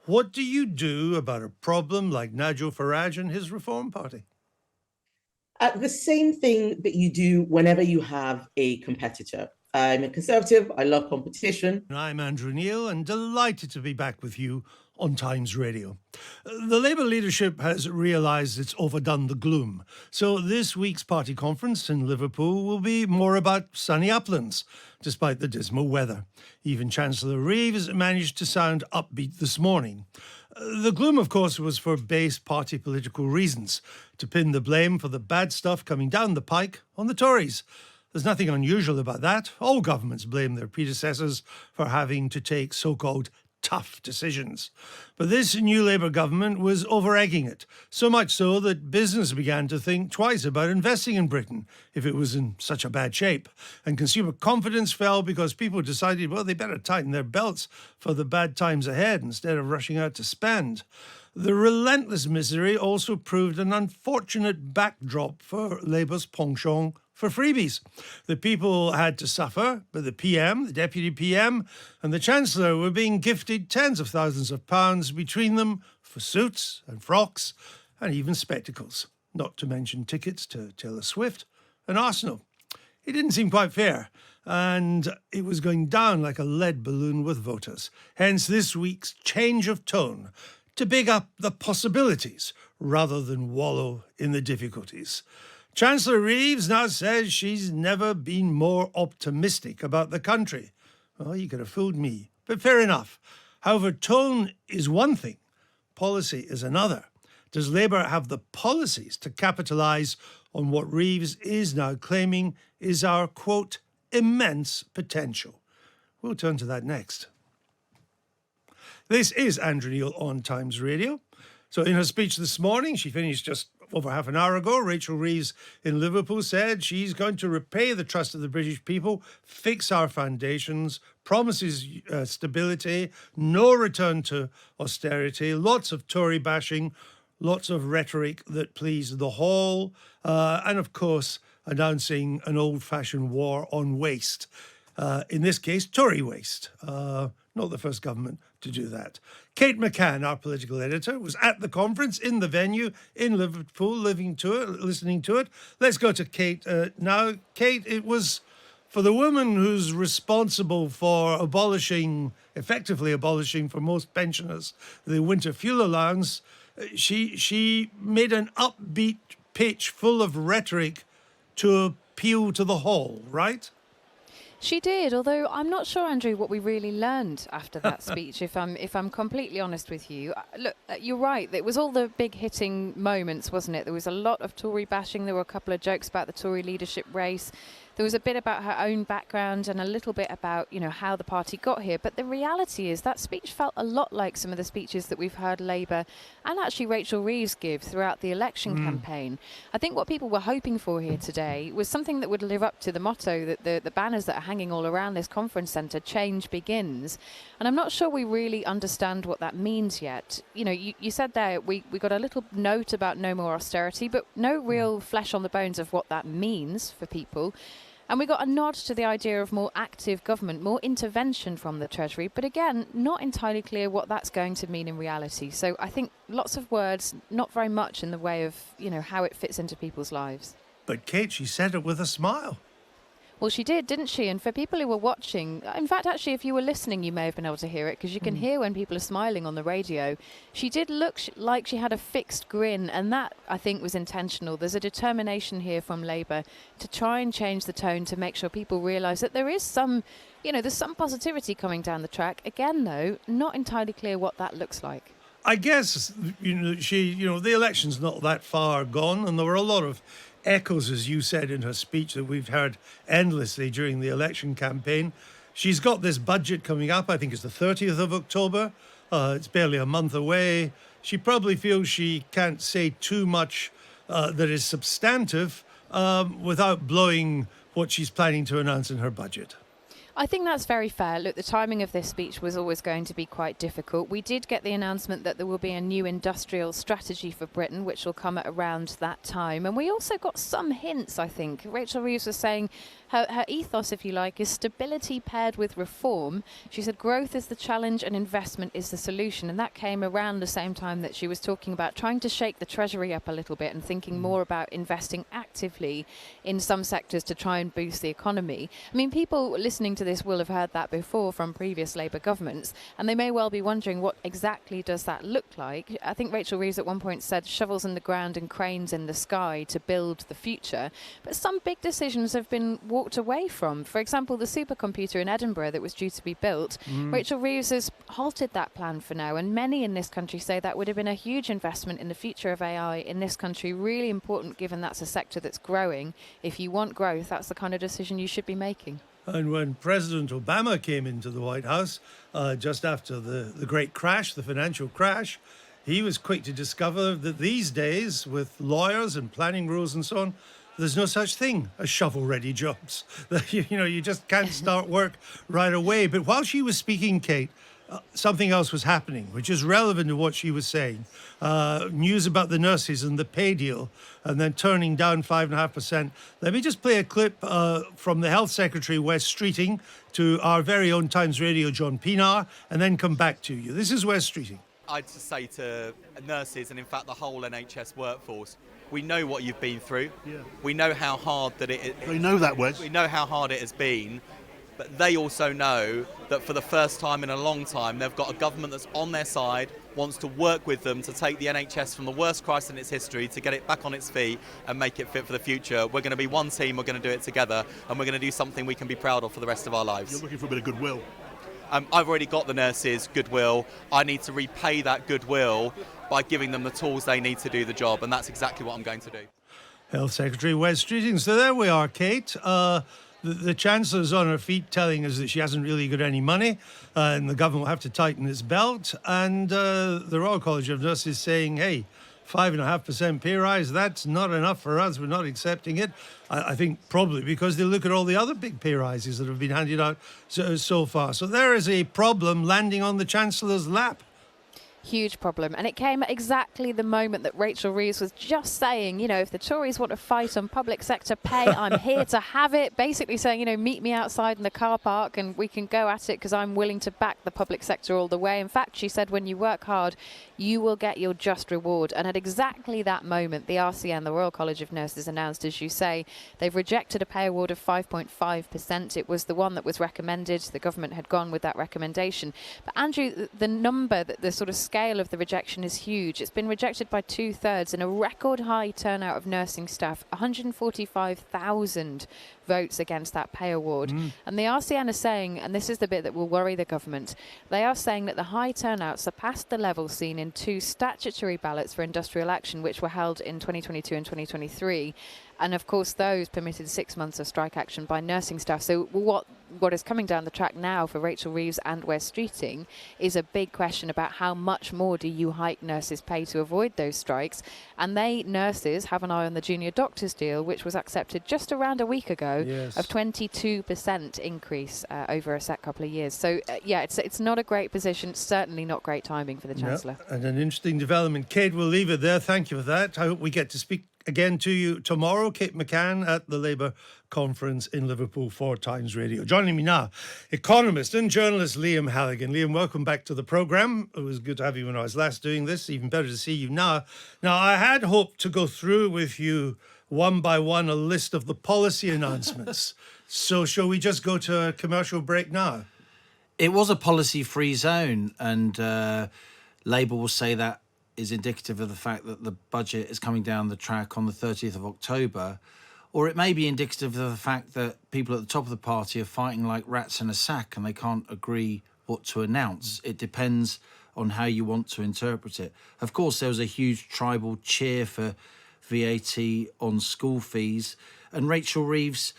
What do you do about a problem like Nigel Farage and his Reform Party? The same thing that you do whenever you have a competitor. I'm a conservative. I love competition. I'm Andrew Neil and delighted to be back with you on Times Radio. The Labour leadership has realised it's overdone the gloom, so this week's party conference in Liverpool will be more about sunny uplands, despite the dismal weather. Even Chancellor Reeves managed to sound upbeat this morning. The gloom, of course, was for base party political reasons, to pin the blame for the bad stuff coming down the pike on the Tories. There's nothing unusual about that. All governments blame their predecessors for having to take so-called tough decisions. But this new Labour government was over-egging it, so much so that business began to think twice about investing in Britain if it was in such a bad shape. And consumer confidence fell because people decided, well, they better tighten their belts for the bad times ahead instead of rushing out to spend. The relentless misery also proved an unfortunate backdrop for Labour's penchant for freebies. The people had to suffer, but the PM, the Deputy PM and the Chancellor were being gifted tens of thousands of pounds between them for suits and frocks and even spectacles, not to mention tickets to Taylor Swift and Arsenal. It didn't seem quite fair, and it was going down like a lead balloon with voters. Hence this week's change of tone to big up the possibilities rather than wallow in the difficulties. Chancellor Reeves now says she's never been more optimistic about the country. Well, you could have fooled me, but fair enough. However, tone is one thing, policy is another. Does Labour have the policies to capitalise on what Reeves is now claiming is our, quote, immense potential? We'll turn to that next. This is Andrew Neil on Times Radio. So in her speech this morning, she finished just over half an hour ago, Rachel Reeves in Liverpool said she's going to repay the trust of the British people, fix our foundations, promises stability, no return to austerity, lots of Tory bashing, lots of rhetoric that pleased the whole, and of course announcing an old-fashioned war on waste. In this case, Tory waste. Not the first government to do that. Kate McCann, our political editor, was at the conference in the venue in Liverpool, listening to it. Let's go to Kate now. Kate, it was for the woman who's responsible for effectively abolishing for most pensioners, the winter fuel allowance. She made an upbeat pitch full of rhetoric to appeal to the whole, right? She did, although I'm not sure, Andrew, what we really learned after that speech, if I'm completely honest with you. Look, you're right. It was all the big hitting moments, wasn't it? There was a lot of Tory bashing. There were a couple of jokes about the Tory leadership race. There was a bit about her own background and a little bit about, how the party got here. But the reality is that speech felt a lot like some of the speeches that we've heard Labour and actually Rachel Reeves give throughout the election campaign. I think what people were hoping for here today was something that would live up to the motto that the banners that are hanging all around this conference centre, change begins. And I'm not sure we really understand what that means yet. You said there we got a little note about no more austerity, but no real flesh on the bones of what that means for people. And we got a nod to the idea of more active government, more intervention from the Treasury, but again, not entirely clear what that's going to mean in reality. So I think lots of words, not very much in the way of, how it fits into people's lives. But Kate, she said it with a smile. Well, she did, didn't she? And for people who were watching, in fact, actually, if you were listening, you may have been able to hear it, because you can hear when people are smiling on the radio. She did look like she had a fixed grin, and that, I think, was intentional. There's a determination here from Labour to try and change the tone to make sure people realise that there is some, there's some positivity coming down the track. Again, though, not entirely clear what that looks like. I guess, the election's not that far gone, and there were a lot of echoes, as you said in her speech, that we've heard endlessly during the election campaign. She's got this budget coming up. I think it's the 30th of October. It's barely a month away. She probably feels she can't say too much that is substantive without blowing what she's planning to announce in her budget. I think that's very fair. Look, the timing of this speech was always going to be quite difficult. We did get the announcement that there will be a new industrial strategy for Britain, which will come at around that time. And we also got some hints, I think. Rachel Reeves was saying her ethos, if you like, is stability paired with reform. She said growth is the challenge and investment is the solution. And that came around the same time that she was talking about trying to shake the Treasury up a little bit and thinking more about investing actively in some sectors to try and boost the economy. I mean, people listening to this will have heard that before from previous Labour governments, and they may well be wondering what exactly does that look like. I think Rachel Reeves at one point said shovels in the ground and cranes in the sky to build the future. But some big decisions have been walked away from. For example, the supercomputer in Edinburgh that was due to be built, Rachel Reeves has halted that plan for now, and many in this country say that would have been a huge investment in the future of AI in this country, really important given that's a sector that's growing. If you want growth, that's the kind of decision you should be making. And when President Obama came into the White House, just after the great crash, the financial crash, he was quick to discover that these days, with lawyers and planning rules and so on, there's no such thing as shovel-ready jobs. You just can't start work right away. But while she was speaking, Kate, something else was happening, which is relevant to what she was saying. News about the nurses and the pay deal, and then turning down 5.5%. Let me just play a clip from the Health Secretary, Wes Streeting, to our very own Times Radio, John Pienaar, and then come back to you. This is Wes Streeting. I'd just say to nurses and in fact the whole NHS workforce, we know what you've been through. Yeah. We know how hard that it is. We know that, Wes. We know how hard it has been. But they also know that for the first time in a long time, they've got a government that's on their side, wants to work with them to take the NHS from the worst crisis in its history, to get it back on its feet and make it fit for the future. We're going to be one team, we're going to do it together, and we're going to do something we can be proud of for the rest of our lives. You're looking for a bit of goodwill. I've already got the nurses' goodwill. I need to repay that goodwill by giving them the tools they need to do the job, and that's exactly what I'm going to do. Health Secretary Wes Streeting. So there we are, Kate. The Chancellor's on her feet telling us that she hasn't really got any money and the government will have to tighten its belt. And the Royal College of Nurses saying, hey, 5.5% pay rise, that's not enough for us. We're not accepting it. I think probably because they look at all the other big pay rises that have been handed out so far. So there is a problem landing on the Chancellor's lap. Huge problem. And it came at exactly the moment that Rachel Reeves was just saying, if the Tories want to fight on public sector pay, I'm here to have it. Basically saying, meet me outside in the car park and we can go at it because I'm willing to back the public sector all the way. In fact, she said, when you work hard, you will get your just reward. And at exactly that moment, the RCN, the Royal College of Nurses, announced, as you say, they've rejected a pay award of 5.5%. It was the one that was recommended. The government had gone with that recommendation. But Andrew, the number, the sort of scale of the rejection is huge. It's been rejected by 2/3 in a record high turnout of nursing staff, 145,000 votes against that pay award. And the RCN are saying, and this is the bit that will worry the government, they are saying that the high turnout surpassed the level seen in 2 statutory ballots for industrial action, which were held in 2022 and 2023. And of course, those permitted 6 months of strike action by nursing staff. So what is coming down the track now for Rachel Reeves and Wes Streeting is a big question about how much more do you hike nurses' pay to avoid those strikes. And nurses, have an eye on the junior doctors deal, which was accepted just around a week ago, of 22% increase over a set couple of years. So, it's not a great position, certainly not great timing for the Chancellor. And an interesting development. Kate, we'll leave it there. Thank you for that. I hope we get to speak again to you tomorrow. Kate McCann at the Labour conference in Liverpool for Times Radio. Joining me now, economist and journalist Liam Halligan. Liam, welcome back to the programme. It was good to have you when I was last doing this. Even better to see you now. Now, I had hoped to go through with you one by one a list of the policy announcements. So shall we just go to a commercial break now? It was a policy-free zone, and Labour will say that is indicative of the fact that the budget is coming down the track on the 30th of October, or it may be indicative of the fact that people at the top of the party are fighting like rats in a sack and they can't agree what to announce. It depends on how you want to interpret it. Of course, there was a huge tribal cheer for VAT on school fees, and Rachel Reeves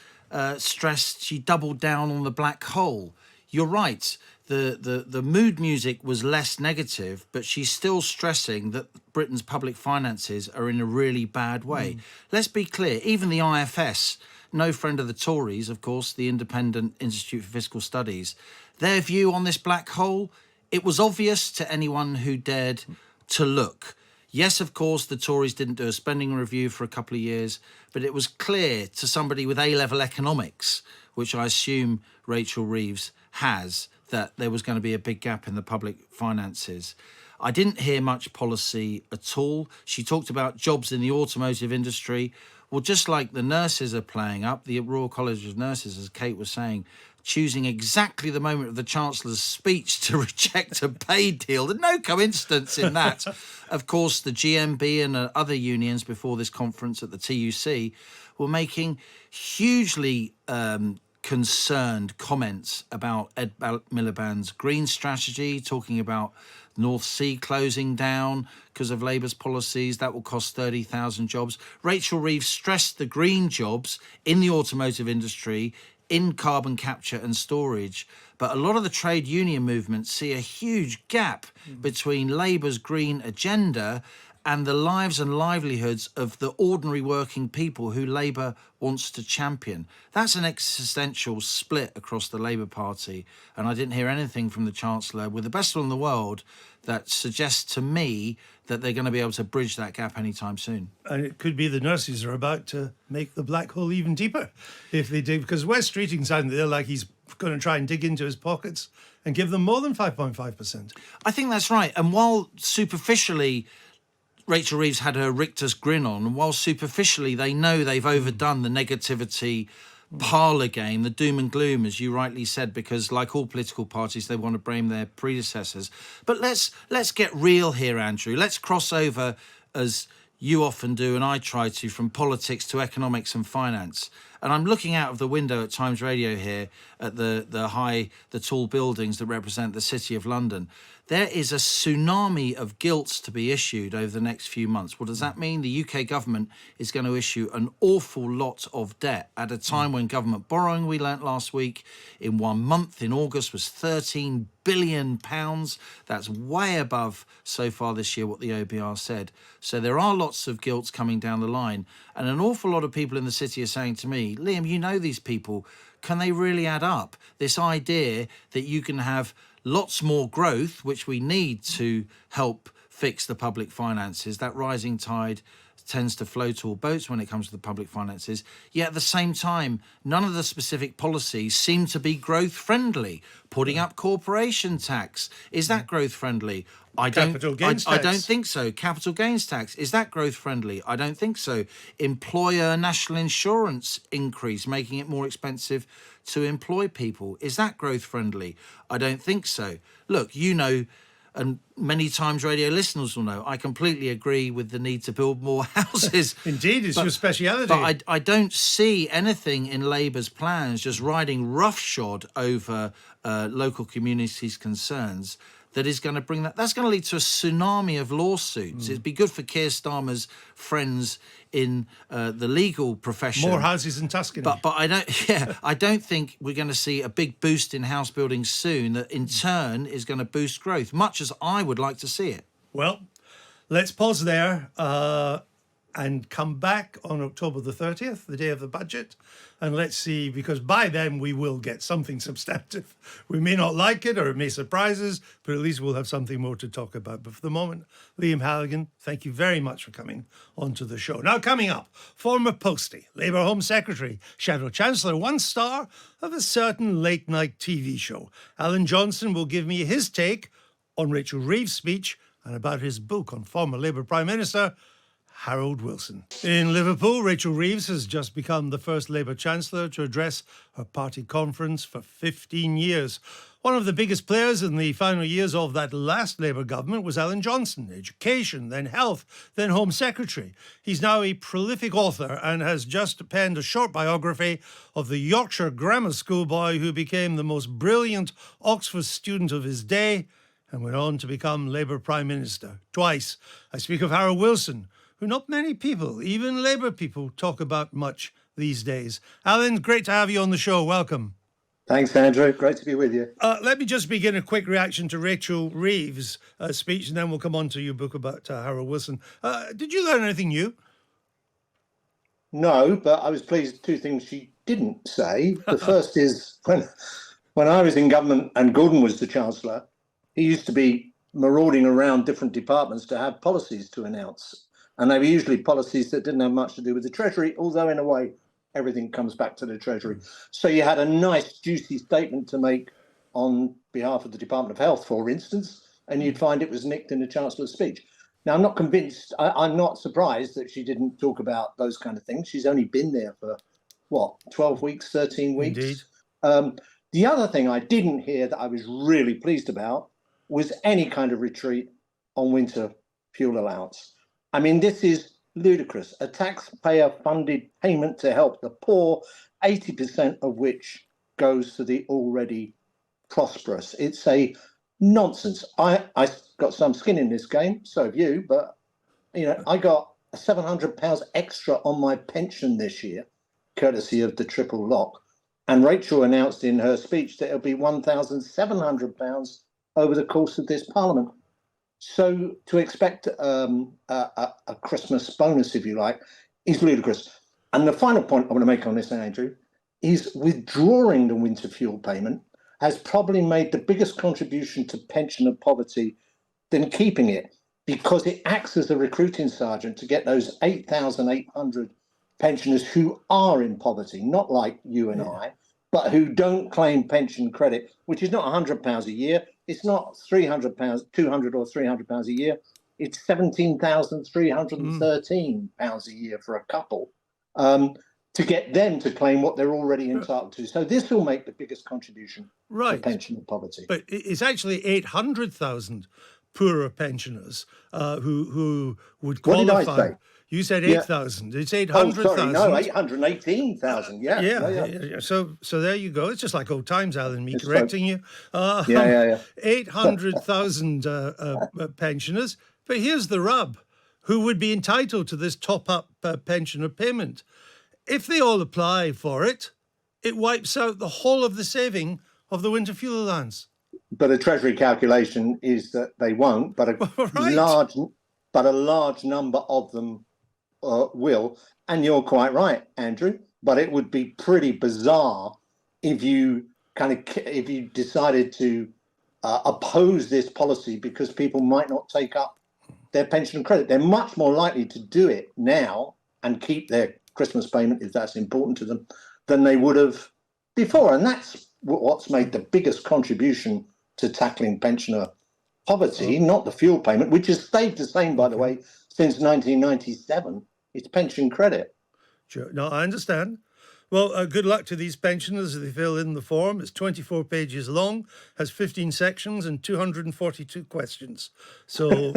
stressed she doubled down on the black hole. You're right. The mood music was less negative, but she's still stressing that Britain's public finances are in a really bad way. Let's be clear, even the IFS no friend of the Tories, of course, the Independent Institute for Fiscal Studies. Their view on this black hole, it was obvious to anyone who dared to look. Yes, of course, the Tories didn't do a spending review for a couple of years, but it was clear to somebody with A-level economics, which I assume Rachel Reeves has, that there was going to be a big gap in the public finances. I didn't hear much policy at all. She talked about jobs in the automotive industry. Well, just like the nurses are playing up, the Royal College of Nurses, as Kate was saying, choosing exactly the moment of the Chancellor's speech to reject a pay deal. There's no coincidence in that. Of course, the GMB and other unions before this conference at the TUC were making hugely concerned comments about Ed Miliband's green strategy, talking about North Sea closing down because of Labour's policies. That will cost 30,000 jobs. Rachel Reeves stressed the green jobs in the automotive industry, in carbon capture and storage. But a lot of the trade union movements see a huge gap between Labour's green agenda and the lives and livelihoods of the ordinary working people who Labour wants to champion. That's an existential split across the Labour Party, and I didn't hear anything from the Chancellor, with the best will in the world, that suggests to me that they're going to be able to bridge that gap anytime soon. And it could be the nurses are about to make the black hole even deeper if they do, because Wes Streeting sounded there like he's going to try and dig into his pockets and give them more than 5.5%. I think that's right. And while superficially Rachel Reeves had her Richter's grin on, and while superficially they know they've overdone the negativity parlour game, the doom and gloom, as you rightly said, because like all political parties, they want to blame their predecessors. But let's get real here, Andrew. Let's cross over, as you often do and I try to, from politics to economics and finance. And I'm looking out of the window at Times Radio here at the tall buildings that represent the City of London. There is a tsunami of gilts to be issued over the next few months. What does that mean? The UK government is going to issue an awful lot of debt at a time when government borrowing, we learnt last week, in 1 month in August was £13 billion. That's way above so far this year what the OBR said. So there are lots of gilts coming down the line. And an awful lot of people in the city are saying to me, Liam, you know these people, can they really add up? This idea that you can have lots more growth, which we need to help fix the public finances. That rising tide tends to float all boats when it comes to the public finances. Yet at the same time, none of the specific policies seem to be growth friendly. Putting up corporation tax, is that growth friendly? Capital gains I tax. don't think so. Capital gains tax, is that growth friendly? I don't think so. Employer national insurance increase, making it more expensive to employ people, is that growth friendly? I don't think so. Look, you know, and many times radio listeners will know, I completely agree with the need to build more houses. Indeed, it's your speciality. But I don't see anything in Labour's plans just riding roughshod over local communities' concerns that is going to bring that. That's going to lead to a tsunami of lawsuits. It'd be good for Keir Starmer's friends in the legal profession. More houses in Tuscany. But I don't think we're going to see a big boost in house building soon that in turn is going to boost growth, much as I would like to see it. Well, let's pause there and come back on October the 30th, the day of the budget. And let's see, because by then we will get something substantive. We may not like it or it may surprise us, but at least we'll have something more to talk about. But for the moment, Liam Halligan, thank you very much for coming onto the show. Now, coming up, former postie, Labour Home Secretary, Shadow Chancellor, one star of a certain late-night TV show. Alan Johnson will give me his take on Rachel Reeves' speech and about his book on former Labour Prime Minister Harold Wilson. In Liverpool, Rachel Reeves has just become the first Labour Chancellor to address her party conference for 15 years. One of the biggest players in the final years of that last Labour government was Alan Johnson, Education, then Health, then Home Secretary. He's now a prolific author and has just penned a short biography of the Yorkshire grammar school boy who became the most brilliant Oxford student of his day and went on to become Labour Prime Minister twice. I speak of Harold Wilson, who not many people, even Labour people, talk about much these days. Alan, great to have you on the show. Welcome. Thanks, Andrew. Great to be with you. Let me just begin a quick reaction to Rachel Reeves' speech, and then we'll come on to your book about Harold Wilson. Did you learn anything new? No, but I was pleased two things she didn't say. The first is when I was in government and Gordon was the Chancellor, he used to be marauding around different departments to have policies to announce. And they were usually policies that didn't have much to do with the Treasury, although in a way, everything comes back to the Treasury. So you had a nice, juicy statement to make on behalf of the Department of Health, for instance, and you'd find it was nicked in the Chancellor's speech. Now, I'm not convinced, I'm not surprised that she didn't talk about those kind of things. She's only been there for, 12 weeks, 13 weeks? Indeed. The other thing I didn't hear that I was really pleased about was any kind of retreat on winter fuel allowance. I mean, this is ludicrous. A taxpayer-funded payment to help the poor, 80% of which goes to the already prosperous. It's a nonsense. I got some skin in this game, so have you, but I got £700 extra on my pension this year, courtesy of the triple lock. And Rachel announced in her speech that it'll be £1,700 over the course of this Parliament. So to expect a Christmas bonus, if you like, is ludicrous. And the final point I want to make on this, Andrew, is withdrawing the winter fuel payment has probably made the biggest contribution to pensioner poverty than keeping it, because it acts as a recruiting sergeant to get those 8,800 pensioners who are in poverty, not like you and I, but who don't claim pension credit, which is not £100 a year. It's not £300, £200 or £300 a year. It's £17,313 a year for a couple, to get them to claim what they're already entitled to. So this will make the biggest contribution to pensioner poverty. But it's actually 800,000 poorer pensioners who would qualify. What did I say? You said 8,000. It's 800,000. Oh, sorry, no, 818,000. Yeah. So there you go. It's just like old times, Alan, me correcting you. 800,000 pensioners. But here's the rub, who would be entitled to this top-up pensioner payment. If they all apply for it, it wipes out the whole of the saving of the winter fuel allowance. But a Treasury calculation is that they won't, but a large number of them will. And you're quite right, Andrew. But it would be pretty bizarre if you decided to oppose this policy because people might not take up their pension credit. They're much more likely to do it now and keep their Christmas payment, if that's important to them, than they would have before. And that's what's made the biggest contribution to tackling pensioner poverty, not the fuel payment, which has stayed the same, by the way, since 1997. It's pension credit. Sure. No, I understand. Well, good luck to these pensioners as they fill in the form. It's 24 pages long, has 15 sections and 242 questions. So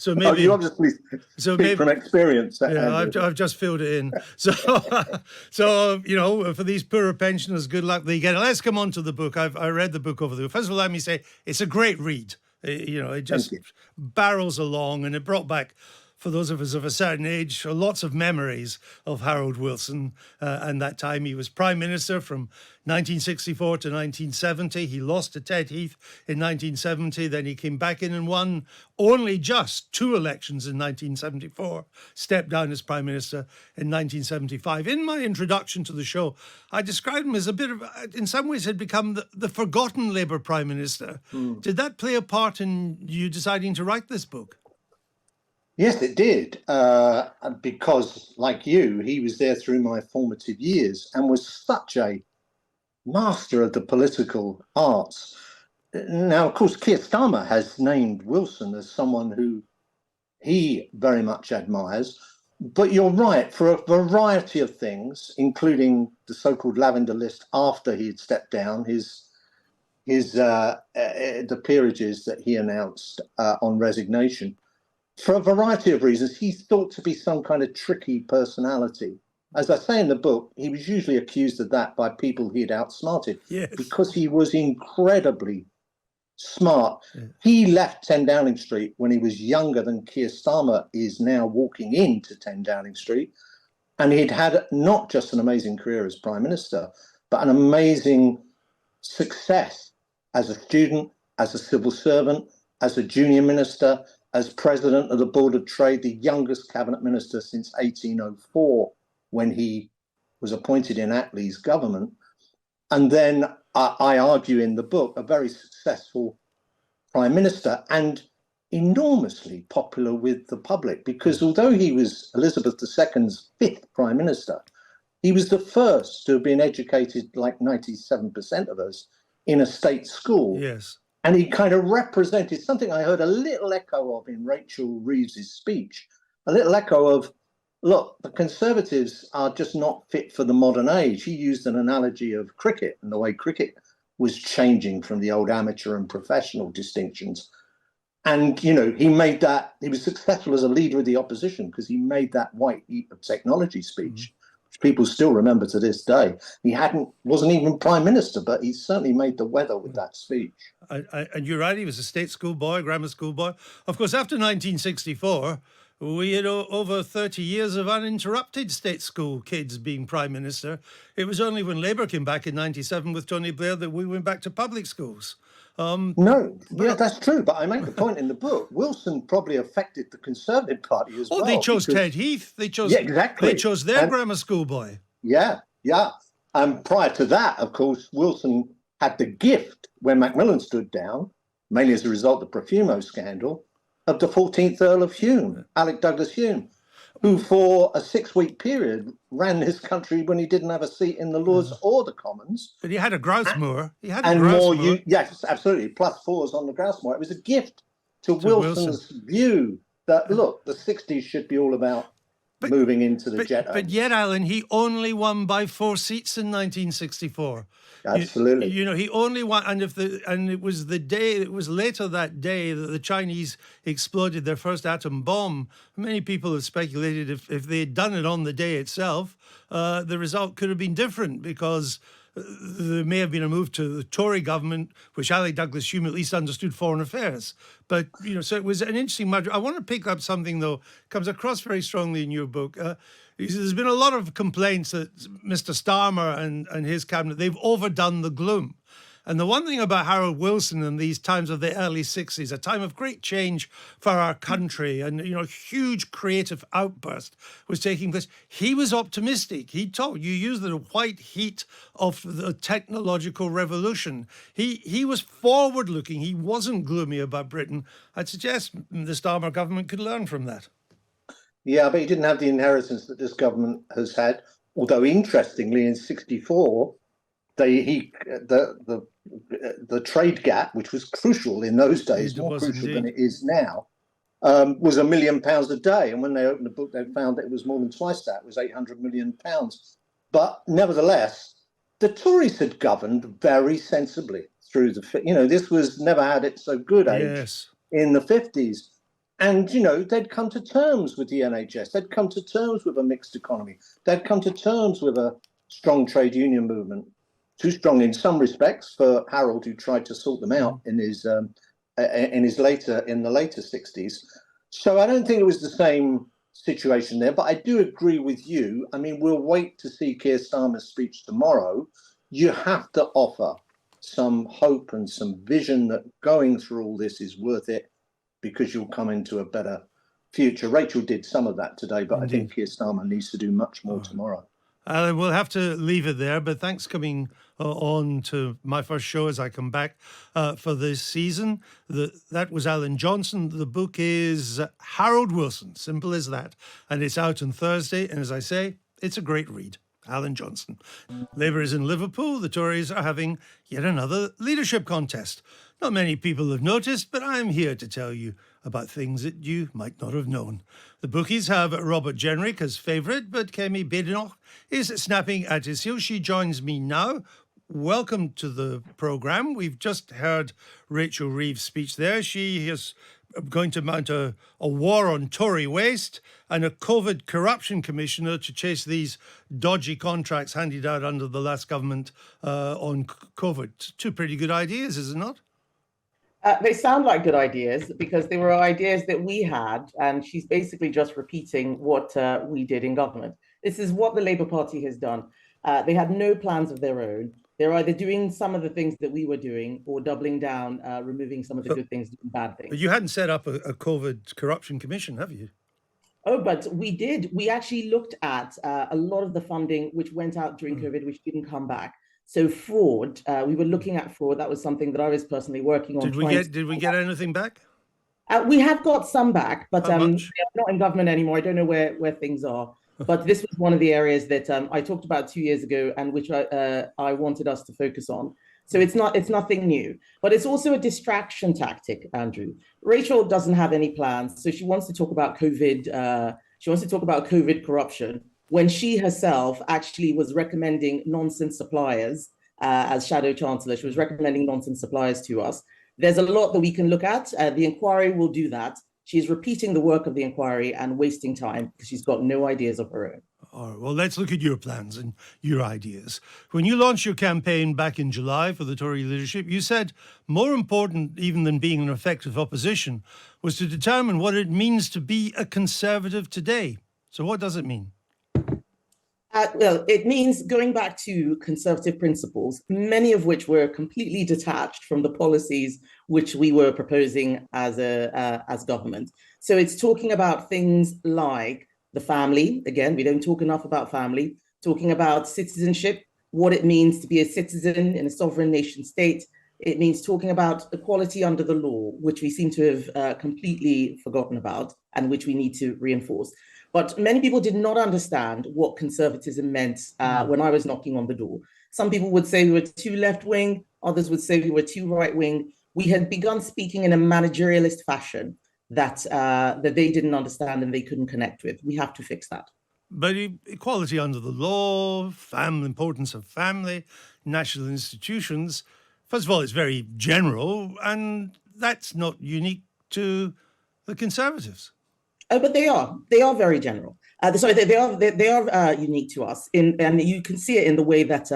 maybe you obviously speak from experience. Yeah, I've just filled it in. So for these poorer pensioners, good luck. They get it. Let's come on to the book. I read the book over the. First of all, let me say it's a great read. It just barrels along, and it brought back, for those of us of a certain age, lots of memories of Harold Wilson and that time. He was Prime Minister from 1964 to 1970. He lost to Ted Heath in 1970. Then he came back in and won only just 2 elections in 1974, stepped down as Prime Minister in 1975. In my introduction to the show, I described him as a bit of, in some ways, had become the forgotten Labour Prime Minister. Did that play a part in you deciding to write this book? Yes, it did, because, like you, he was there through my formative years and was such a master of the political arts. Now, of course, Keir Starmer has named Wilson as someone who he very much admires. But you're right, for a variety of things, including the so-called lavender list after he had stepped down, the peerages that he announced on resignation. For a variety of reasons, he's thought to be some kind of tricky personality. As I say in the book, he was usually accused of that by people he had outsmarted, because he was incredibly smart. He left 10 Downing Street when he was younger than Keir Starmer is now walking into 10 Downing Street. And he'd had not just an amazing career as Prime Minister, but an amazing success as a student, as a civil servant, as a junior minister, as president of the Board of Trade, the youngest cabinet minister since 1804 when he was appointed in Attlee's government. And then I argue in the book, a very successful prime minister and enormously popular with the public, because although he was Elizabeth II's fifth prime minister, he was the first to have been educated, like 97% of us, in a state school. Yes. And he kind of represented something I heard a little echo of in Rachel Reeves's speech, a little echo of, look, the Conservatives are just not fit for the modern age. He used an analogy of cricket and the way cricket was changing from the old amateur and professional distinctions. And, you know, he was successful as a leader of the opposition because he made that white heat of technology speech, which people still remember to this day. He wasn't even prime minister, but he certainly made the weather with that speech. And you're right, he was a state school boy, grammar school boy. Of course, after 1964, we had over 30 years of uninterrupted state school kids being prime minister. It was only when Labour came back in 97 with Tony Blair that we went back to public schools. That's true. But I make the point in the book, Wilson probably affected the Conservative Party as well. Oh, they chose Ted Heath. They chose their grammar school boy. Yeah. And prior to that, of course, Wilson had the gift when Macmillan stood down, mainly as a result of the Profumo scandal, of the 14th Earl of Hume, Alec Douglas Hume, who for a 6-week period ran this country when he didn't have a seat in the Lords or the Commons. But he had a grouse moor. Yes, absolutely, +4s on the grouse moor. It was a gift to Wilson's view that, look, the 60s should be all about moving into the jet age. But yet, Alan, he only won by 4 seats in 1964. Absolutely. You know, he only won, and it was later that day that the Chinese exploded their first atom bomb. Many people have speculated if they had done it on the day itself, the result could have been different, because there may have been a move to the Tory government, which Alec Douglas Hume at least understood foreign affairs. But, you know, so it was an interesting matter. I want to pick up something, though, comes across very strongly in your book. There's been a lot of complaints that Mr. Starmer and his cabinet, they've overdone the gloom. And the one thing about Harold Wilson in these times of the early 60s, a time of great change for our country and, you know, huge creative outburst was taking place. He was optimistic. You used the white heat of the technological revolution. He was forward looking. He wasn't gloomy about Britain. I'd suggest the Starmer government could learn from that. Yeah, but he didn't have the inheritance that this government has had. Although, interestingly, in '64, the trade gap, which was crucial in those days, more crucial than it is now, was £1 million a day. And when they opened the book, they found that it was more than twice that. It was £800 million. But nevertheless, the Tories had governed very sensibly through this was never had it so good age in the 50s. And, you know, they'd come to terms with the NHS. They'd come to terms with a mixed economy. They'd come to terms with a strong trade union movement. Too strong in some respects for Harold, who tried to sort them out in the later 60s. So I don't think it was the same situation there, but I do agree with you. I mean, we'll wait to see Keir Starmer's speech tomorrow. You have to offer some hope and some vision that going through all this is worth it, because you'll come into a better future. Rachel did some of that today, but I think Keir Starmer needs to do much more tomorrow. Alan, we'll have to leave it there, but thanks for coming on to my first show as I come back for this season. That was Alan Johnson. The book is Harold Wilson, simple as that. And it's out on Thursday. And as I say, it's a great read. Alan Johnson. Labour is in Liverpool. The Tories are having yet another leadership contest. Not many people have noticed, but I'm here to tell you about things that you might not have known. The bookies have Robert Jenrick as favourite, but Kemi Badenoch is snapping at his heels. She joins me now. Welcome to the programme. We've just heard Rachel Reeves' speech there. She is going to mount a war on Tory waste and a COVID corruption commissioner to chase these dodgy contracts handed out under the last government on COVID. Two pretty good ideas, is it not? They sound like good ideas because they were ideas that we had, and she's basically just repeating what we did in government. This is what the Labour Party has done. They had no plans of their own. They're either doing some of the things that we were doing or doubling down, removing some of the good things, bad things. But you hadn't set up a COVID corruption commission, have you? Oh, but we did. We actually looked at a lot of the funding which went out during COVID, which didn't come back. So fraud, we were looking at fraud. That was something that I was personally working on. Did we get anything back? We have got some back, but How we much? are not in government anymore. I don't know where things are. But this was one of the areas that I talked about 2 years ago, and which I wanted us to focus on. So it's nothing new, but it's also a distraction tactic, Andrew. Rachel doesn't have any plans, so she wants to talk about COVID. She wants to talk about COVID corruption when she herself actually was recommending nonsense suppliers as Shadow Chancellor. She was recommending nonsense suppliers to us. There's a lot that we can look at. The inquiry will do that. She's repeating the work of the inquiry and wasting time because she's got no ideas of her own. All right, well, let's look at your plans and your ideas. When you launched your campaign back in July for the Tory leadership, you said more important even than being an effective opposition was to determine what it means to be a Conservative today. So what does it mean? Well, it means going back to Conservative principles, many of which were completely detached from the policies which we were proposing as government. So it's talking about things like the family. Again, we don't talk enough about family. Talking about citizenship, what it means to be a citizen in a sovereign nation state. It means talking about equality under the law, which we seem to have completely forgotten about and which we need to reinforce. But many people did not understand what conservatism meant when I was knocking on the door. Some people would say we were too left-wing. Others would say we were too right-wing. We had begun speaking in a managerialist fashion that they didn't understand and they couldn't connect with. We have to fix that. But equality under the law, importance of family, national institutions, first of all, it's very general, and that's not unique to the Conservatives. Oh, but they are very general. Sorry, they are unique to us, and you can see it in the way that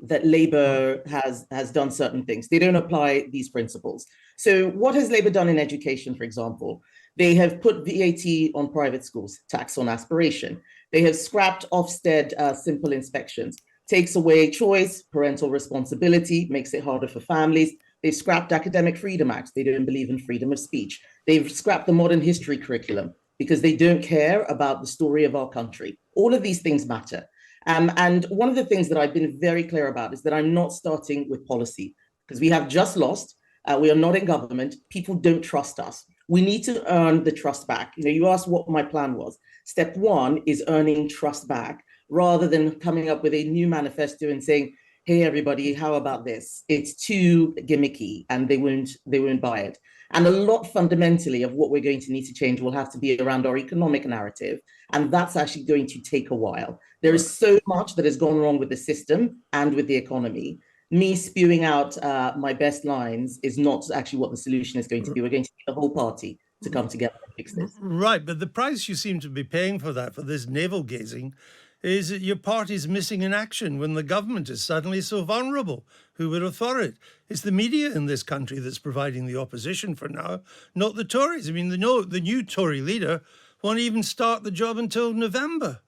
that Labour has done certain things. They don't apply these principles. So what has Labour done in education, for example? They have put VAT on private schools, tax on aspiration. They have scrapped Ofsted simple inspections, takes away choice, parental responsibility, makes it harder for families. They've scrapped Academic Freedom Act. They don't believe in freedom of speech. They've scrapped the modern history curriculum because they don't care about the story of our country. All of these things matter. And one of the things that I've been very clear about is that I'm not starting with policy because we have just lost. We are not in government. People don't trust us. We need to earn the trust back. You asked what my plan was. Step one is earning trust back rather than coming up with a new manifesto and saying, hey, everybody, how about this? It's too gimmicky and they won't buy it. And a lot fundamentally of what we're going to need to change will have to be around our economic narrative. And that's actually going to take a while. There is so much that has gone wrong with the system and with the economy. Me spewing out my best lines is not actually what the solution is going to be. We're going to need the whole party to come together and fix this. Right, but the price you seem to be paying for that, for this navel-gazing, is that your party's missing in action when the government is suddenly so vulnerable. Who would have thought it? It's the media in this country that's providing the opposition for now, not the Tories. I mean, the new Tory leader won't even start the job until November.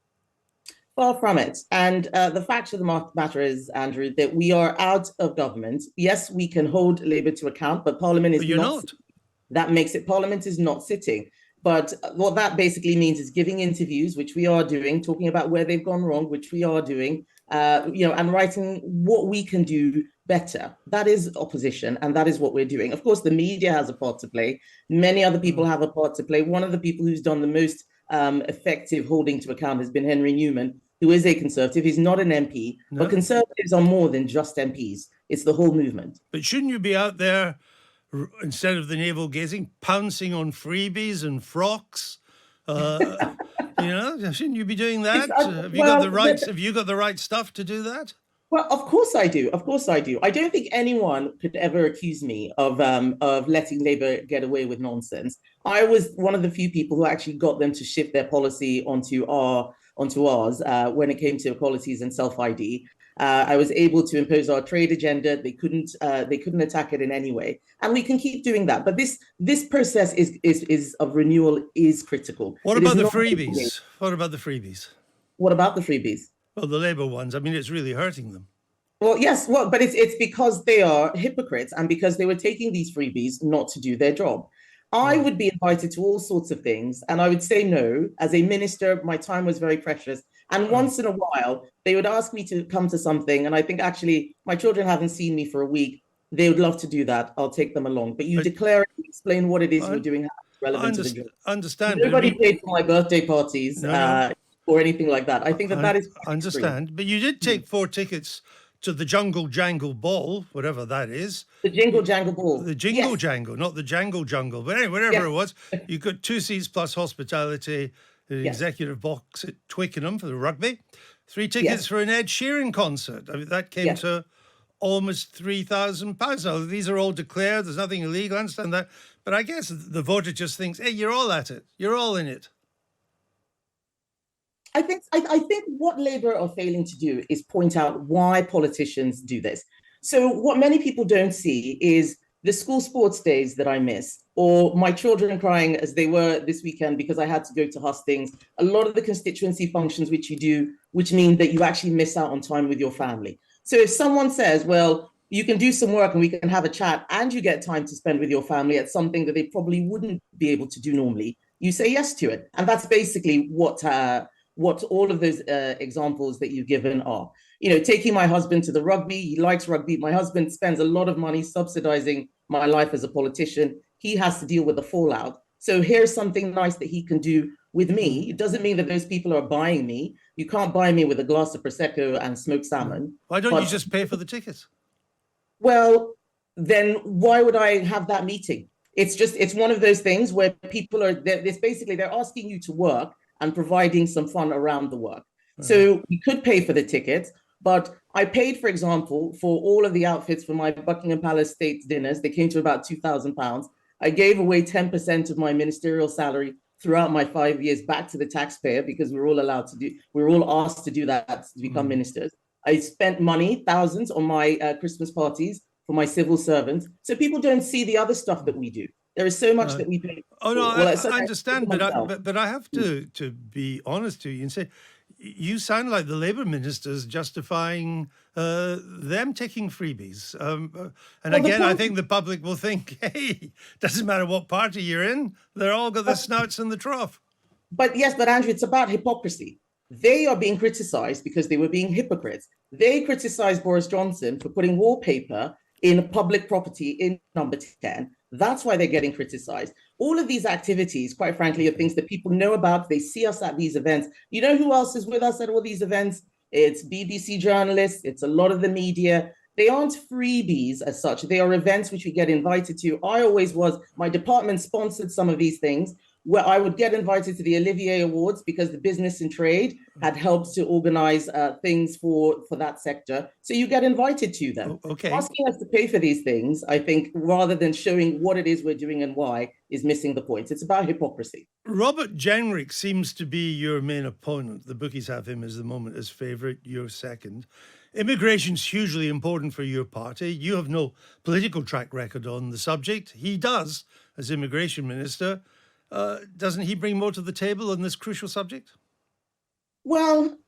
Far from it. And the fact of the matter is, Andrew, that we are out of government. Yes, we can hold Labour to account, but Parliament is not. That makes it Parliament is not sitting. But what that basically means is giving interviews, which we are doing, talking about where they've gone wrong, which we are doing, and writing what we can do better. That is opposition, and that is what we're doing. Of course, the media has a part to play. Many other people have a part to play. One of the people who's done the most effective holding to account has been Henry Newman, who is a Conservative. He's not an MP, but Conservatives are more than just MPs. It's the whole movement. But shouldn't you be out there, instead of the navel-gazing, pouncing on freebies and frocks? Shouldn't you be doing that? Have you got the right stuff to do that? Well, of course I do. Of course I do. I don't think anyone could ever accuse me of letting Labour get away with nonsense. I was one of the few people who actually got them to shift their policy onto ours when it came to equalities and self-ID. I was able to impose our trade agenda. They couldn't attack it in any way, and we can keep doing that. But this process is of renewal is critical. What about the freebies? What about the freebies? What about the freebies? Well, the Labour ones. I mean, it's really hurting them. Well, yes. Well, but it's because they are hypocrites and because they were taking these freebies not to do their job. I would be invited to all sorts of things, and I would say no. As a minister, my time was very precious. And once in a while, they would ask me to come to something. And I think actually, my children haven't seen me for a week. They would love to do that. I'll take them along. But you declare it, explain what it is you're doing, how it's relevant to the job. Understand. Nobody paid for my birthday parties or anything like that. I think that is understand. extreme. But you did take 4 tickets to the Jungle Jangle Ball, whatever that is. The Jingle Jangle Ball. The Jingle Jangle, not the Jangle Jungle. But anyway, whatever it was, you got 2 seats plus hospitality, the executive box at Twickenham for the rugby, 3 tickets for an Ed Sheeran concert. I mean, that came to almost £3,000. Now, these are all declared. There's nothing illegal. I understand that. But I guess the voter just thinks, hey, you're all at it. You're all in it. I think what Labour are failing to do is point out why politicians do this. So what many people don't see is the school sports days that I miss, or my children crying as they were this weekend because I had to go to hustings, a lot of the constituency functions which you do, which mean that you actually miss out on time with your family. So if someone says, well, you can do some work and we can have a chat and you get time to spend with your family at something that they probably wouldn't be able to do normally, you say yes to it. And that's basically what all of those examples that you've given are. You know, taking my husband to the rugby, he likes rugby. My husband spends a lot of money subsidizing my life as a politician. He has to deal with the fallout. So here's something nice that he can do with me. It doesn't mean that those people are buying me. You can't buy me with a glass of Prosecco and smoked salmon. Why don't you just pay for the tickets? Well, then why would I have that meeting? It's one of those things where people are, they're asking you to work and providing some fun around the work. So we could pay for the tickets, but I paid, for example, for all of the outfits for my Buckingham Palace State dinners. They came to about £2,000. I gave away 10% of my ministerial salary throughout my 5 years back to the taxpayer because we're all asked to do that to become ministers. I spent money, thousands, on my Christmas parties for my civil servants. So people don't see the other stuff that we do. There is so much that we do. Oh no, I understand, but I have to be honest to you and say, you sound like the Labour ministers justifying them taking freebies. I think the public will think, hey, doesn't matter what party you're in, they're all got their snouts in the trough. But Andrew, it's about hypocrisy. They are being criticised because they were being hypocrites. They criticised Boris Johnson for putting wallpaper in public property in Number 10. That's why they're getting criticised. All of these activities, quite frankly, are things that people know about. They see us at these events. You know who else is with us at all these events? It's BBC journalists. It's a lot of the media. They aren't freebies as such. They are events which we get invited to. My department sponsored some of these things where I would get invited to the Olivier Awards because the business and trade had helped to organize things for that sector. So you get invited to them. Okay. Asking us to pay for these things, I think, rather than showing what it is we're doing and why, is missing the point. It's about hypocrisy. Robert Jenrick seems to be your main opponent. The bookies have him as the moment as favourite, you're second. Immigration's hugely important for your party. You have no political track record on the subject. He does, as immigration minister. Doesn't he bring more to the table on this crucial subject? Well,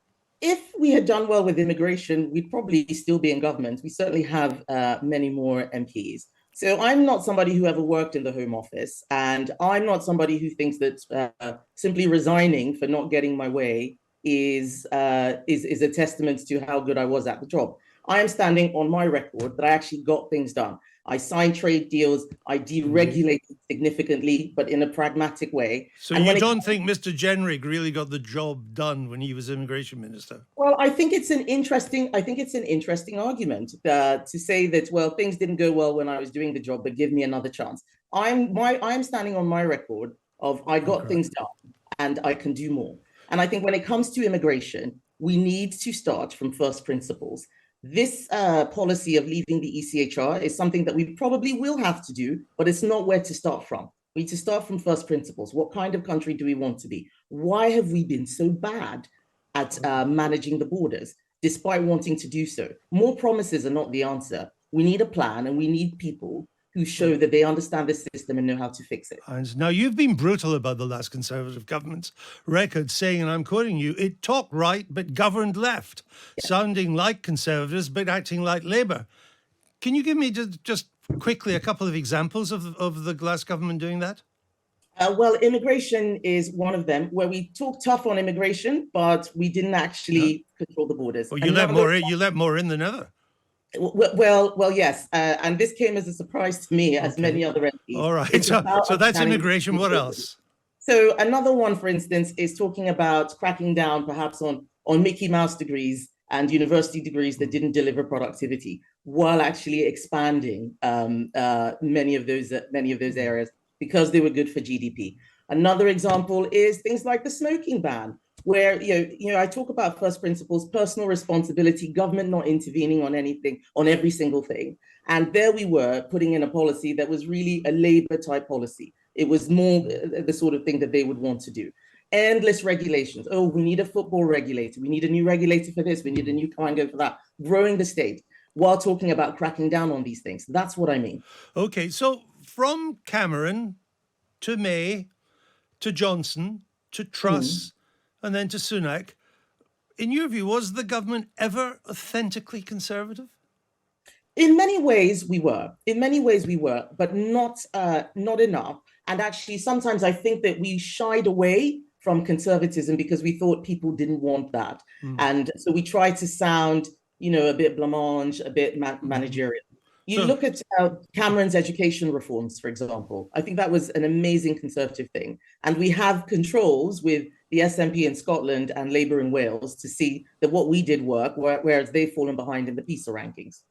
if we had done well with immigration, we'd probably still be in government. We certainly have many more MPs. So I'm not somebody who ever worked in the Home Office, and I'm not somebody who thinks that simply resigning for not getting my way is a testament to how good I was at the job. I am standing on my record that I actually got things done. I signed trade deals. I deregulated significantly, but in a pragmatic way. So you don't think Mr. Jenrick really got the job done when he was immigration minister? Well, I think it's an interesting argument to say that, well, things didn't go well when I was doing the job, but give me another chance. I'm standing on my record of I got things done and I can do more. And I think when it comes to immigration, we need to start from first principles. This policy of leaving the ECHR is something that we probably will have to do, but it's not where to start from. We need to start from first principles. What kind of country do we want to be? Why have we been so bad at managing the borders, despite wanting to do so? More promises are not the answer. We need a plan, and we need people who show that they understand the system and know how to fix it. And now, you've been brutal about the last Conservative government's record, saying, and I'm quoting you, it talked right but governed left, sounding like Conservatives but acting like Labour. Can you give me just quickly a couple of examples of the last government doing that? Well, immigration is one of them, where we talk tough on immigration, but we didn't actually control the borders. Well, you let more in. You let more in than ever. Well, yes, and this came as a surprise to me, as many other MPs. All right. It's So about that's understanding immigration. What borders. else? So another one, for instance, is talking about cracking down perhaps on Mickey Mouse degrees and university degrees that didn't deliver productivity, while actually expanding many of those areas because they were good for GDP. Another example is things like the smoking ban, where I talk about first principles, personal responsibility, government not intervening on anything, on every single thing. And there we were putting in a policy that was really a Labour type policy. It was more the sort of thing that they would want to do. Endless regulations. Oh, we need a football regulator. We need a new regulator for this. We need a new Kango for that. Growing the state while talking about cracking down on these things. That's what I mean. Okay, so from Cameron to May to Johnson to Truss and then to Sunak, in your view, was the government ever authentically conservative? In many ways, we were. In many ways, we were, but not enough. And actually, sometimes I think that we shied away from conservatism because we thought people didn't want that. And so we tried to sound, a bit blancmange, a bit managerial. You look at Cameron's education reforms, for example. I think that was an amazing conservative thing. And we have controls with the SNP in Scotland and Labour in Wales to see that what we did work, whereas they've fallen behind in the PISA rankings.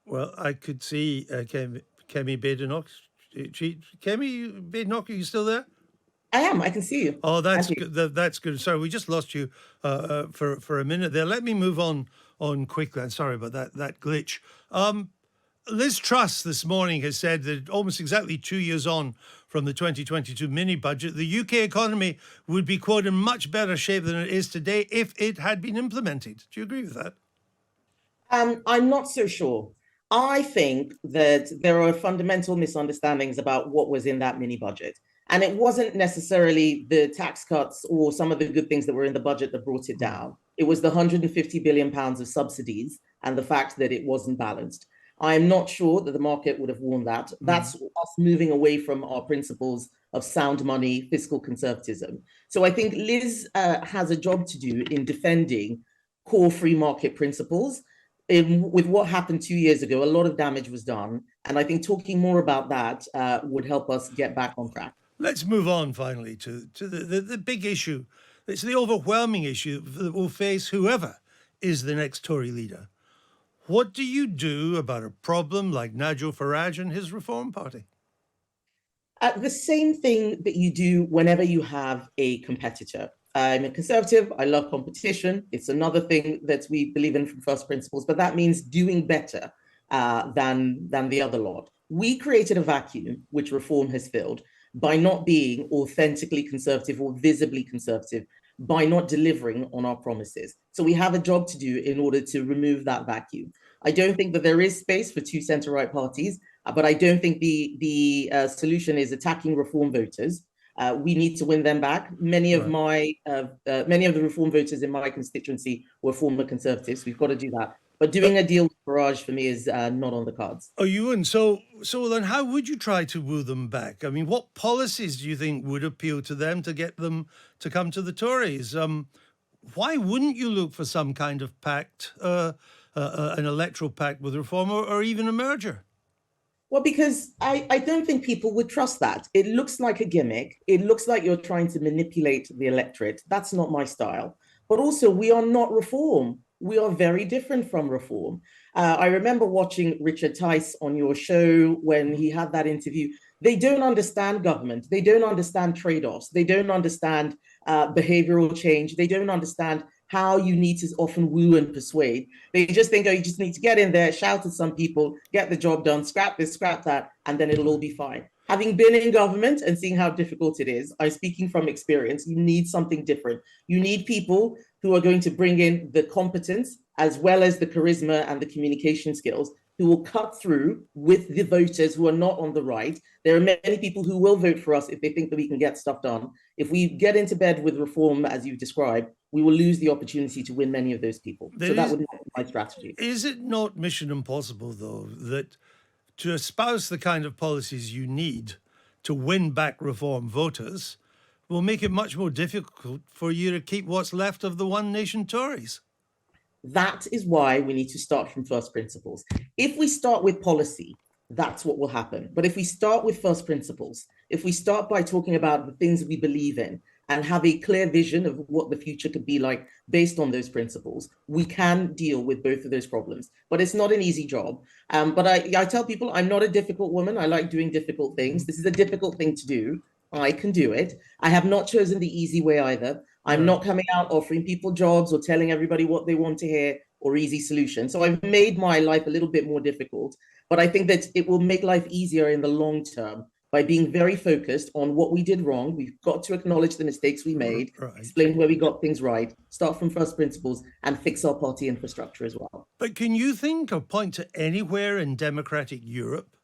Well, I could see Kemi Badenoch. Kemi Badenoch, are you still there? I am. I can see you. Oh, that's good. That's good. Sorry, we just lost you for a minute there. Let me move on quickly. I'm sorry about that glitch. Liz Truss this morning has said that almost exactly 2 years on from the 2022 mini budget, the UK economy would be, quote, in much better shape than it is today if it had been implemented. Do you agree with that? I'm not so sure. I think that there are fundamental misunderstandings about what was in that mini budget. And it wasn't necessarily the tax cuts or some of the good things that were in the budget that brought it down. It was the £150 billion of subsidies and the fact that it wasn't balanced. I'm not sure that the market would have worn that. That's us moving away from our principles of sound money, fiscal conservatism. So I think Liz has a job to do in defending core free market principles. With what happened 2 years ago, a lot of damage was done. And I think talking more about that would help us get back on track. Let's move on finally to the big issue. It's the overwhelming issue that will face whoever is the next Tory leader. What do you do about a problem like Nigel Farage and his Reform Party? The same thing that you do whenever you have a competitor. I'm a conservative. I love competition. It's another thing that we believe in from first principles, but that means doing better than the other lot. We created a vacuum, which Reform has filled, by not being authentically conservative or visibly conservative, by not delivering on our promises. So we have a job to do in order to remove that vacuum. I don't think that there is space for two centre-right parties, but I don't think the solution is attacking Reform voters. We need to win them back. Many of the Reform voters in my constituency were former Conservatives. We've got to do that. But doing a deal with Farage for me is not on the cards. Oh, you wouldn't. So then how would you try to woo them back? I mean, what policies do you think would appeal to them to get them to come to the Tories? Why wouldn't you look for some kind of pact, an electoral pact with Reform or even a merger? Well, because I don't think people would trust that. It looks like a gimmick. It looks like you're trying to manipulate the electorate. That's not my style. But also, we are not Reform. We are very different from Reform. I remember watching Richard Tice on your show when he had that interview. They don't understand government. They don't understand trade-offs. They don't understand behavioral change. They don't understand how you need to often woo and persuade. They just think, oh, you just need to get in there, shout at some people, get the job done, scrap this, scrap that, and then it'll all be fine. Having been in government and seeing how difficult it is, I'm speaking from experience, you need something different. You need people who are going to bring in the competence as well as the charisma and the communication skills, who will cut through with the voters who are not on the right. There are many people who will vote for us if they think that we can get stuff done. If we get into bed with Reform, as you've described, we will lose the opportunity to win many of those people. So There that is- would not be my strategy. Is it not mission impossible, though, that to espouse the kind of policies you need to win back reform voters will make it much more difficult for you to keep what's left of the One Nation Tories? That is why we need to start from first principles. If we start with policy, that's what will happen. But if we start with first principles, if we start by talking about the things we believe in and have a clear vision of what the future could be like based on those principles, we can deal with both of those problems. But it's not an easy job. But I tell people I'm not a difficult woman. I like doing difficult things. This is a difficult thing to do. I can do it. I have not chosen the easy way either. I'm not coming out offering people jobs or telling everybody what they want to hear or easy solutions. So I've made my life a little bit more difficult, but I think that it will make life easier in the long term by being very focused on what we did wrong. We've got to acknowledge the mistakes we made, explain where we got things right, start from first principles, and fix our party infrastructure as well. But can you think or point to anywhere in democratic Europe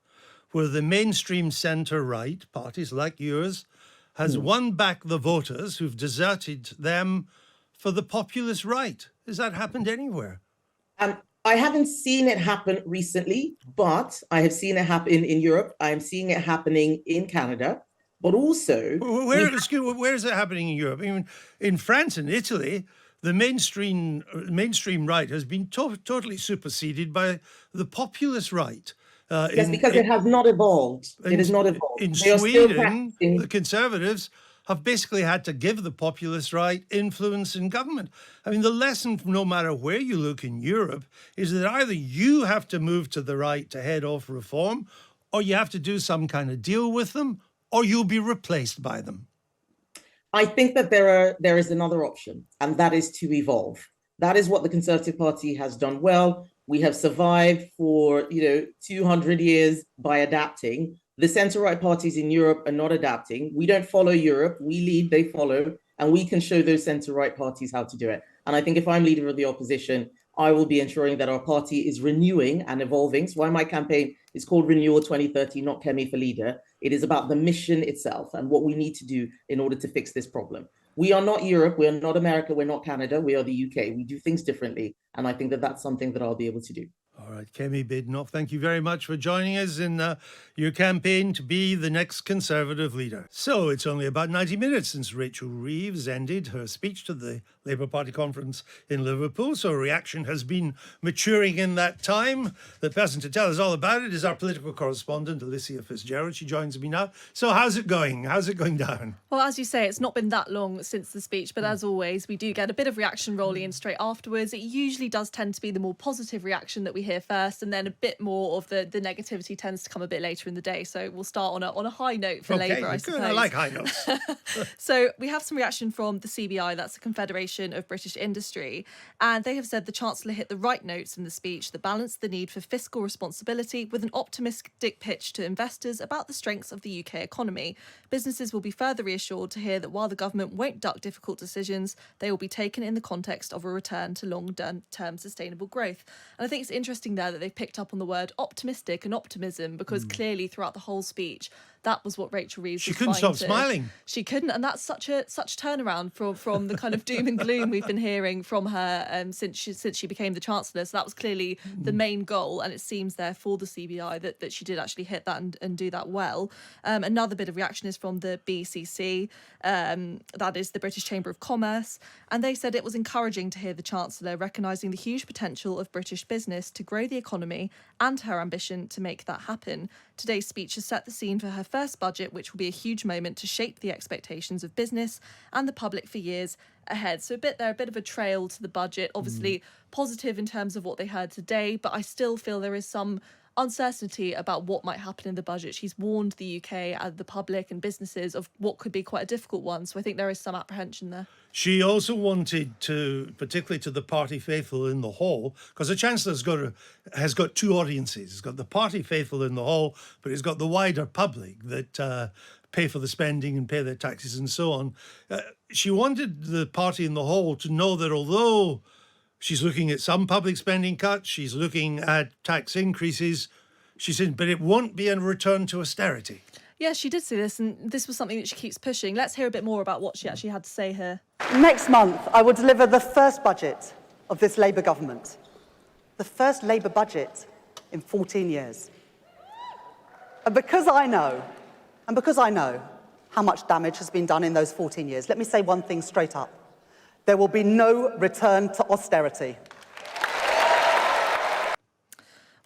where the mainstream centre-right, parties like yours, has won back the voters who've deserted them for the populist right? Has that happened anywhere? I haven't seen it happen recently, but I have seen it happen in Europe. I am seeing it happening in Canada, but also... Where is it happening in Europe? I mean, in France and Italy, the mainstream right has been totally superseded by the populist right. Yes, because it has not evolved. It has not evolved. In They are still Sweden, practicing- the Conservatives have basically had to give the populist right influence in government. I mean, the lesson, no matter where you look in Europe, is that either you have to move to the right to head off reform, or you have to do some kind of deal with them, or you'll be replaced by them. I think that there is another option, and that is to evolve. That is what the Conservative Party has done well. We have survived for 200 years by adapting. The centre-right parties in Europe are not adapting. We don't follow Europe. We lead, they follow, and we can show those centre-right parties how to do it. And I think if I'm leader of the opposition, I will be ensuring that our party is renewing and evolving. So why my campaign is called Renewal 2030, not Kemi for Leader. It is about the mission itself and what we need to do in order to fix this problem. We are not Europe, we are not America, we're not Canada, we are the UK. We do things differently. And I think that that's something that I'll be able to do. All right, Kemi Badenoch, thank you very much for joining us in your campaign to be the next Conservative leader. So it's only about 90 minutes since Rachel Reeves ended her speech to the Labour Party conference in Liverpool, so reaction has been maturing in that time. The person to tell us all about it is our political correspondent, Alicia Fitzgerald. She joins me now. So how's it going? How's it going down? Well, as you say, it's not been that long since the speech, but as always, we do get a bit of reaction rolling in straight afterwards. It usually does tend to be the more positive reaction that we hear first, and then a bit more of the negativity tends to come a bit later in the day. So we'll start on a high note for Labour, I suppose. Good. I like high notes. So we have some reaction from the CBI, that's the Confederation of British Industry, and they have said the Chancellor hit the right notes in the speech that balanced the need for fiscal responsibility with an optimistic pitch to investors about the strengths of the UK economy. Businesses will be further reassured to hear that while the government won't duck difficult decisions, they will be taken in the context of a return to long-term sustainable growth. And I think it's interesting there that they've picked up on the word optimistic and optimism, because clearly throughout the whole speech, that was what Rachel Reeves She was couldn't trying stop smiling. She couldn't, and that's such turnaround from the kind of doom and gloom we've been hearing from her since she became the Chancellor. So that was clearly the main goal, and it seems there for the CBI that she did actually hit that and do that well. Another bit of reaction is from the BCC, that is the British Chamber of Commerce, and they said it was encouraging to hear the Chancellor recognising the huge potential of British business to grow the economy and her ambition to make that happen. Today's speech has set the scene for her first budget, which will be a huge moment to shape the expectations of business and the public for years ahead. So a bit of a trail to the budget, obviously positive in terms of what they heard today, but I still feel there is some uncertainty about what might happen in the budget. She's warned the UK and the public and businesses of what could be quite a difficult one. So I think there is some apprehension there. She also wanted to, particularly to the party faithful in the hall, because the Chancellor's has got two audiences. He's got the party faithful in the hall, but he's got the wider public that pay for the spending and pay their taxes and so on. She wanted the party in the hall to know that although she's looking at some public spending cuts, she's looking at tax increases, she said, but it won't be a return to austerity. Yeah, she did say this, and this was something that she keeps pushing. Let's hear a bit more about what she actually had to say here. Next month, I will deliver the first budget of this Labour government. The first Labour budget in 14 years. And because I know how much damage has been done in those 14 years, let me say one thing straight up. There will be no return to austerity.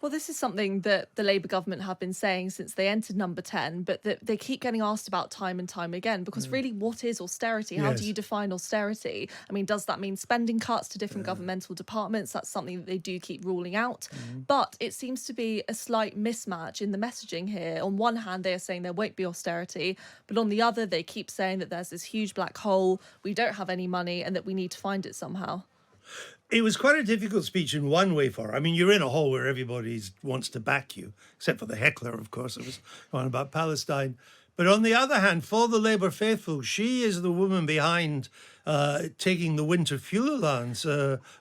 Well, this is something that the Labour government have been saying since they entered number 10, but that they keep getting asked about time and time again, because really, what is austerity? How do you define austerity? I mean, does that mean spending cuts to different governmental departments? That's something that they do keep ruling out. But it seems to be a slight mismatch in the messaging here. On one hand, they are saying there won't be austerity, but on the other, they keep saying that there's this huge black hole, we don't have any money, and that we need to find it somehow. It was quite a difficult speech in one way for her. I mean, you're in a hall where everybody wants to back you, except for the heckler, of course. It was on about Palestine. But on the other hand, for the Labour faithful, she is the woman behind taking the winter fuel allowance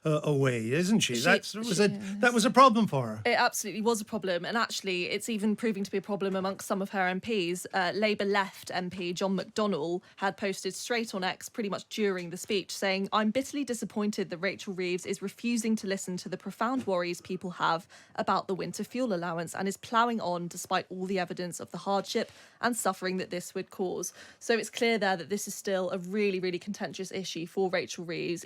away, isn't she? That was a problem for her. It absolutely was a problem, and actually it's even proving to be a problem amongst some of her MPs. Labour left MP John McDonnell had posted straight on X pretty much during the speech saying, "I'm bitterly disappointed that Rachel Reeves is refusing to listen to the profound worries people have about the winter fuel allowance and is ploughing on despite all the evidence of the hardship and suffering that this would cause." So it's clear there that this is still a really, really contentious issue for Rachel Reeves.